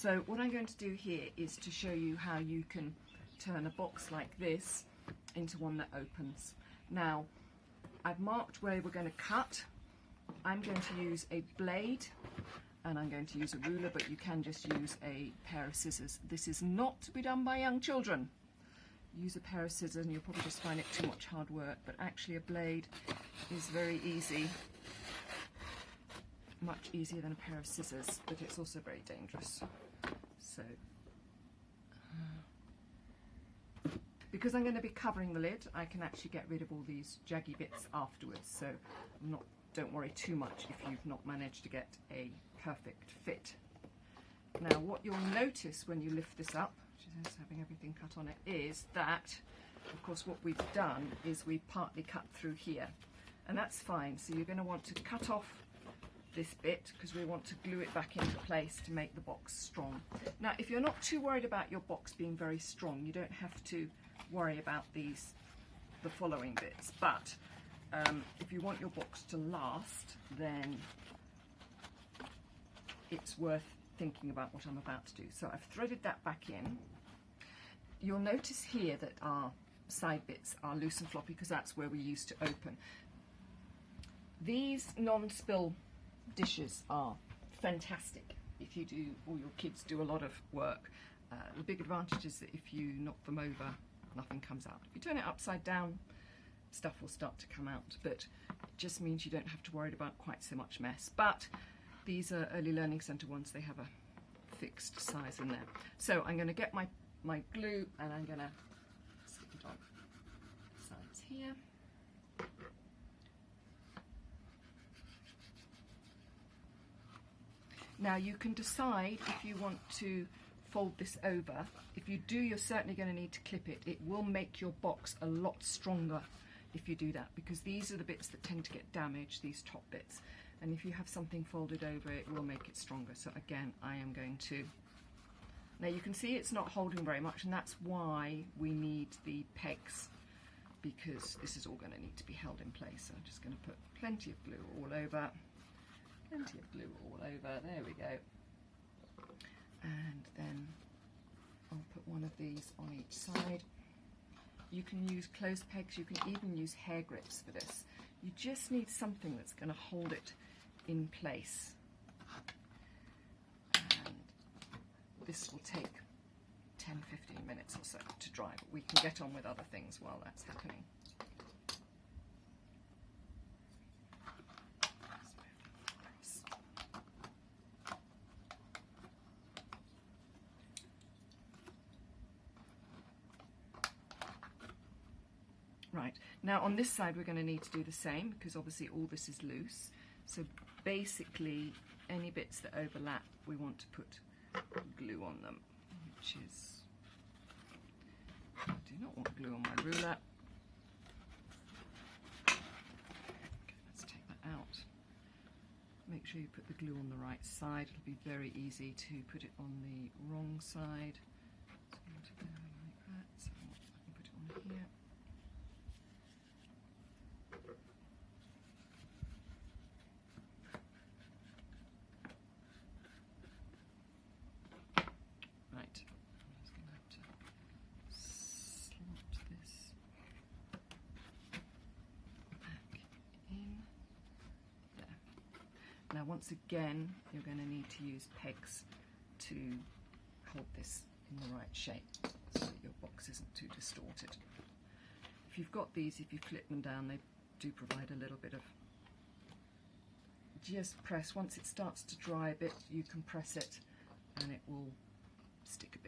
So what I'm going to do here is to show you how you can turn a box like this into one that opens. Now, I've marked where we're going to cut. I'm going to use a blade and I'm going to use a ruler, but you can just use a pair of scissors. This is not to be done by young children. Use a pair of scissors and you'll probably just find it too much hard work, but actually a blade is very easy, much easier than a pair of scissors, but it's also very dangerous. So, because I'm going to be covering the lid, I can actually get rid of all these jaggy bits afterwards, so don't worry too much if you've not managed to get a perfect fit. Now what you'll notice when you lift this up, which is having everything cut on it, is that, of course, what we've done is we've partly cut through here, and that's fine. So you're going to want to cut off this bit because we want to glue it back into place to make the box strong. Now, if you're not too worried about your box being very strong, you don't have to worry about the following bits, but if you want your box to last, then it's worth thinking about what I'm about to do. So I've threaded that back in. You'll notice here that our side bits are loose and floppy because that's where we used to open. These non-spill dishes are fantastic if you do, or your kids do a lot of work. The big advantage is that if you knock them over, nothing comes out. If you turn it upside down, stuff will start to come out, but it just means you don't have to worry about quite so much mess. But these are Early Learning Centre ones, they have a fixed size in there. So I'm going to get my glue and I'm going to stick it on the sides here. Now you can decide if you want to fold this over. If you do, you're certainly going to need to clip it. It will make your box a lot stronger if you do that, because these are the bits that tend to get damaged, these top bits. And if you have something folded over, it will make it stronger. So again, I am going to... Now you can see it's not holding very much, and that's why we need the pegs, because this is all going to need to be held in place. So I'm just going to put plenty of glue all over. Plenty of glue all over. There we go. And then I'll put one of these on each side. You can use closed pegs, you can even use hair grips for this. You just need something that's going to hold it in place. And this will take 10-15 minutes or so to dry, but we can get on with other things while that's happening. Right, now on this side we're going to need to do the same because obviously all this is loose. So basically any bits that overlap we want to put glue on them, which is, I do not want glue on my ruler. Okay, let's take that out. Make sure you put the glue on the right side. It'll be very easy to put it on the wrong side. It's going to go like that, so I can put it on here. Now once again, you're going to need to use pegs to hold this in the right shape so that your box isn't too distorted. If you've got these, if you clip them down, they do provide a little bit of, just press, once it starts to dry a bit, you can press it and it will stick a bit.